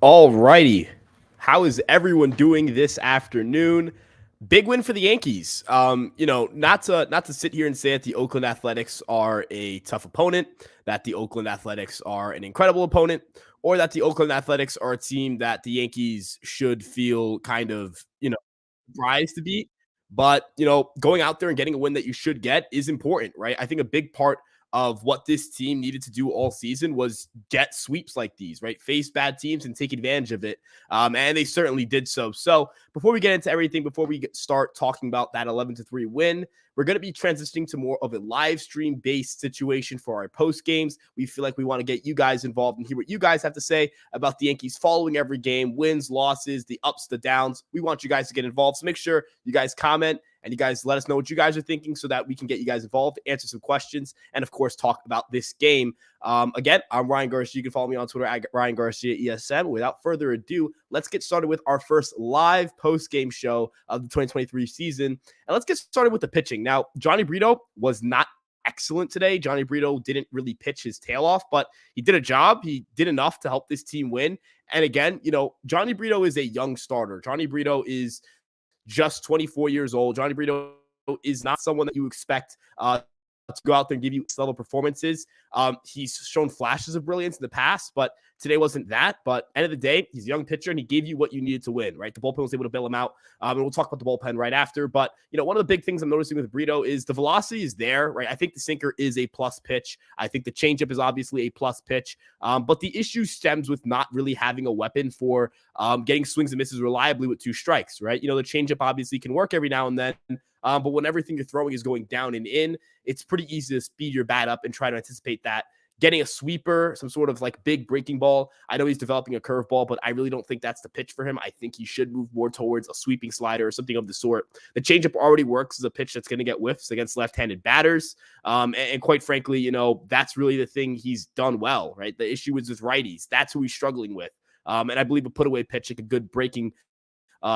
All righty. How is everyone doing this afternoon? Big win for the Yankees. Not to sit here and say that the Oakland Athletics are a tough opponent, that the Oakland Athletics are an incredible opponent, or that the Oakland Athletics are a team that the Yankees should feel kind of, rise to beat. But, going out there and getting a win that you should get is important, right? I think a big part of what this team needed to do all season was get sweeps like these, right? Face bad teams and take advantage of it. And they certainly did so. So before we get into everything, before we start talking about that 11-3 win, we're going to be transitioning to more of a live stream based situation for our post games. We feel like we want to get you guys involved and hear what you guys have to say about the Yankees following every game, wins, losses, the ups, the downs. We want you guys to get involved. So make sure you guys comment and you guys let us know what you guys are thinking so that we can get you guys involved, answer some questions, and of course, talk about this game. Again, I'm Ryan Garcia. You can follow me on Twitter at Ryan Garcia ESN. Without further ado, let's get started with our first live post-game show of the 2023 season. And let's get started with the pitching. Now, Johnny Brito was not excellent today. Johnny Brito didn't really pitch his tail off, but he did a job. He did enough to help this team win. And again, Johnny Brito is a young starter. Johnny Brito is just 24 years old. Johnny Brito is not someone that you expect to go out there and give you level performances. He's shown flashes of brilliance in the past, but today wasn't that. But end of the day, he's a young pitcher and he gave you what you needed to win, right? The bullpen was able to bail him out. And we'll talk about the bullpen right after. But, one of the big things I'm noticing with Brito is the velocity is there, right? I think the sinker is a plus pitch. I think the changeup is obviously a plus pitch. But the issue stems with not really having a weapon for getting swings and misses reliably with two strikes, right? The changeup obviously can work every now and then. But when everything you're throwing is going down and in, it's pretty easy to speed your bat up and try to anticipate that. Getting a sweeper, some sort of like big breaking ball. I know he's developing a curveball, but I really don't think that's the pitch for him. I think he should move more towards a sweeping slider or something of the sort. The changeup already works as a pitch that's going to get whiffs against left-handed batters. And quite frankly, that's really the thing he's done well, right? The issue is with righties. That's who he's struggling with. And I believe a put-away pitch, like a good breaking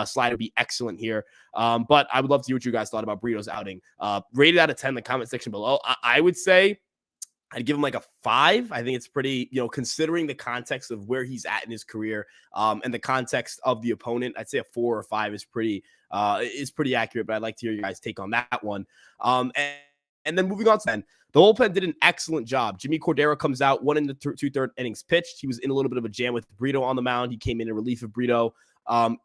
slider would be excellent here. But I would love to hear what you guys thought about Brito's outing. Rated out of 10 in the comment section below. I would say I'd give him like a 5. I think it's pretty, considering the context of where he's at in his career and the context of the opponent, I'd say a 4 or 5 is pretty accurate, but I'd like to hear your guys' take on that one. And then moving on to then, the bullpen did an excellent job. Jimmy Cordero comes out, 1 in the 2/3 innings pitched. He was in a little bit of a jam with Brito on the mound. He came in relief of Brito. 1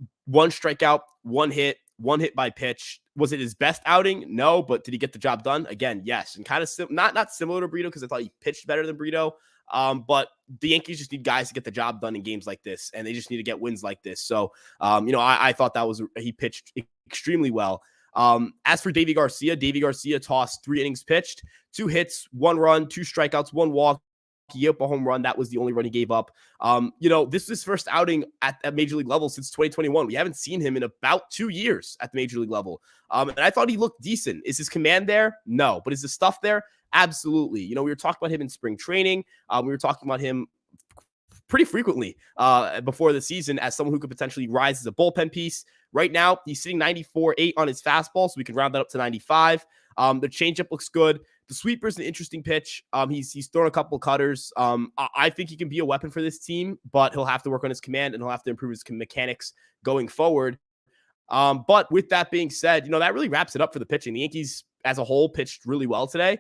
strikeout, 1 hit by pitch. Was it his best outing? No, but did he get the job done? Again, yes. And kind of not similar to Brito because I thought he pitched better than Brito. But the Yankees just need guys to get the job done in games like this, and they just need to get wins like this. So, I thought he pitched extremely well. As for Davy Garcia tossed 3 innings pitched, 2 hits, 1 run, 2 strikeouts, 1 walk. He gave up a home run. That was the only run he gave up. This is his first outing at major league level since 2021. We haven't seen him in about 2 years at the major league level. And I thought he looked decent. Is his command there? No. But is the stuff there? Absolutely. We were talking about him in spring training. We were talking about him pretty frequently before the season as someone who could potentially rise as a bullpen piece. Right now, he's sitting 94.8 on his fastball, so we can round that up to 95. The changeup looks good. The sweeper is an interesting pitch. He's thrown a couple cutters. I think he can be a weapon for this team, but he'll have to work on his command and he'll have to improve his mechanics going forward. But with that being said, that really wraps it up for the pitching. The Yankees as a whole pitched really well today.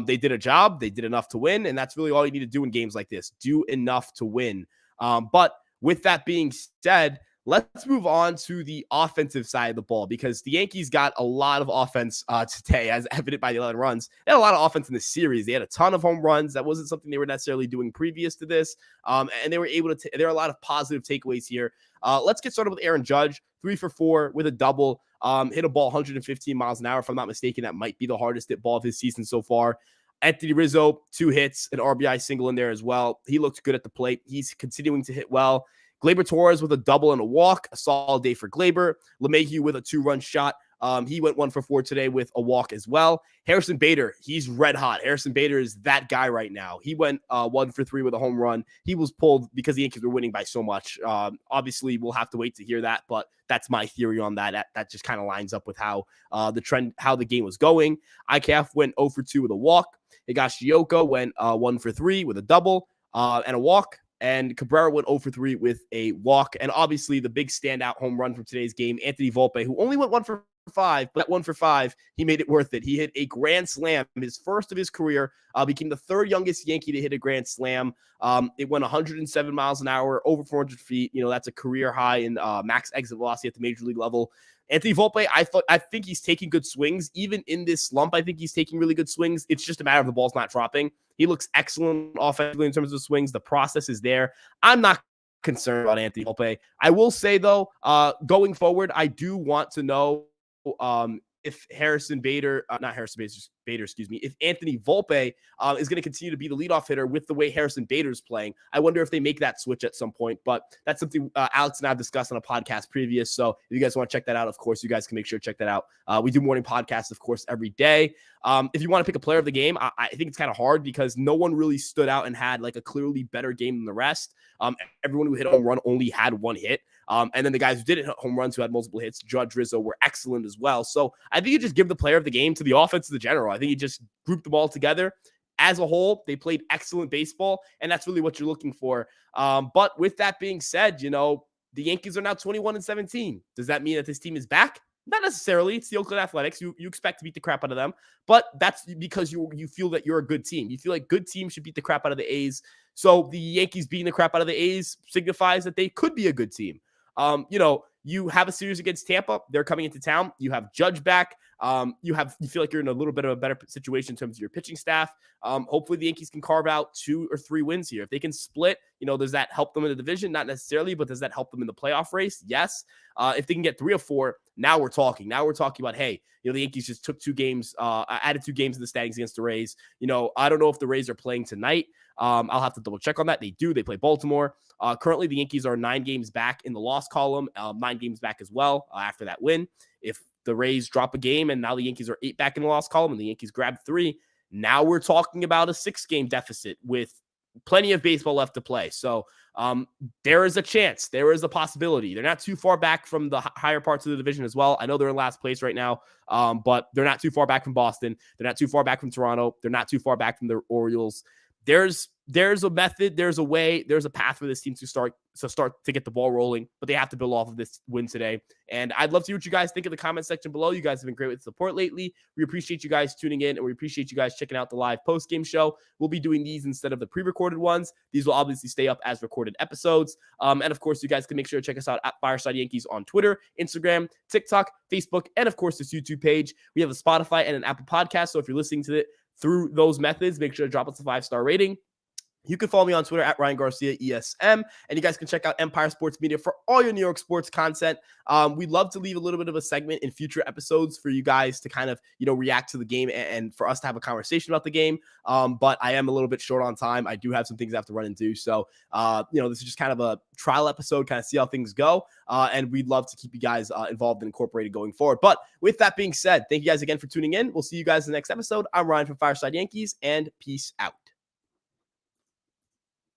They did a job. They did enough to win, and that's really all you need to do in games like this. Do enough to win. But with that being said, let's move on to the offensive side of the ball because the Yankees got a lot of offense today, as evident by the 11 runs. They had a lot of offense in this series. They had a ton of home runs. That wasn't something they were necessarily doing previous to this. And they were able to there are a lot of positive takeaways here. Let's get started with Aaron Judge, 3 for 4 with a double. Hit a ball 115 miles an hour. If I'm not mistaken, that might be the hardest hit ball of his season so far. Anthony Rizzo, 2 hits, an RBI single in there as well. He looked good at the plate. He's continuing to hit well. Gleyber Torres with a double and a walk, a solid day for Gleyber. LeMahieu with a 2-run shot. He went 1 for 4 today with a walk as well. Harrison Bader, he's red hot. Harrison Bader is that guy right now. He went 1 for 3 with a home run. He was pulled because the Yankees were winning by so much. Obviously, we'll have to wait to hear that, but that's my theory on that. That just kind of lines up with how the game was going. IKF went 0 for 2 with a walk. Higashioka went 1 for 3 with a double and a walk. and Cabrera went 0 for 3 with a walk. And obviously, the big standout home run from today's game, Anthony Volpe, who only went 1 for 5, but that 1 for 5, he made it worth it. He hit a grand slam, his first of his career, became the third youngest Yankee to hit a grand slam. It went 107 miles an hour, over 400 feet. That's a career high in max exit velocity at the major league level. Anthony Volpe, I think he's taking good swings. Even in this slump, I think he's taking really good swings. It's just a matter of the ball's not dropping. He looks excellent offensively in terms of swings. The process is there. I'm not concerned about Anthony Volpe. I will say, though, going forward, I do want to know if if Anthony Volpe is going to continue to be the leadoff hitter with the way Harrison Bader's playing. I wonder if they make that switch at some point, but that's something Alex and I have discussed on a podcast previous. So if you guys want to check that out, of course, you guys can make sure to check that out. We do morning podcasts, of course, every day. If you want to pick a player of the game, I think it's kind of hard because no one really stood out and had like a clearly better game than the rest. Everyone who hit a home run only had one hit. And then the guys who didn't hit home runs, who had multiple hits, Judge, Rizzo, were excellent as well. So I think you just give the player of the game to the offense of the general. I think you just group them all together. As a whole, they played excellent baseball, and that's really what you're looking for. But with that being said, the Yankees are now 21-17. Does that mean that this team is back? Not necessarily. It's the Oakland Athletics. You expect to beat the crap out of them, but that's because you feel that you're a good team. You feel like good teams should beat the crap out of the A's. So the Yankees beating the crap out of the A's signifies that they could be a good team. You have a series against Tampa. They're coming into town. You have Judge back. You feel like you're in a little bit of a better situation in terms of your pitching staff. Hopefully the Yankees can carve out 2 or 3 wins here. If they can split, does that help them in the division? Not necessarily, but does that help them in the playoff race? Yes. If they can get 3 or 4, now we're talking. Now we're talking about, hey, the Yankees just took 2 games, added 2 games in the standings against the Rays. I don't know if the Rays are playing tonight. I'll have to double check on that. They do. They play Baltimore. Currently, the Yankees are 9 games back in the loss column, 9 games back as well after that win. If the Rays drop a game and now the Yankees are 8 back in the loss column and the Yankees grab 3, now we're talking about a 6-game deficit with plenty of baseball left to play. So there is a chance. There is a possibility. They're not too far back from the higher parts of the division as well. I know they're in last place right now, but they're not too far back from Boston. They're not too far back from Toronto. They're not too far back from the Orioles. There's a method, there's a way, there's a path for this team to start to get the ball rolling, but they have to build off of this win today. And I'd love to hear what you guys think in the comment section below. You guys have been great with support lately. We appreciate you guys tuning in, and we appreciate you guys checking out the live post-game show. We'll be doing these instead of the pre-recorded ones. These will obviously stay up as recorded episodes. And of course, you guys can make sure to check us out at Fireside Yankees on Twitter, Instagram, TikTok, Facebook, and of course, this YouTube page. We have a Spotify and an Apple podcast. So if you're listening to it through those methods, make sure to drop us a 5-star rating. You can follow me on Twitter at Ryan Garcia ESM, and you guys can check out Empire Sports Media for all your New York sports content. We'd love to leave a little bit of a segment in future episodes for you guys to kind of, react to the game and for us to have a conversation about the game. But I am a little bit short on time. I do have some things I have to run and do. So, this is just kind of a trial episode, kind of see how things go. And we'd love to keep you guys involved and incorporated going forward. But with that being said, thank you guys again for tuning in. We'll see you guys in the next episode. I'm Ryan from Fireside Yankees, and peace out.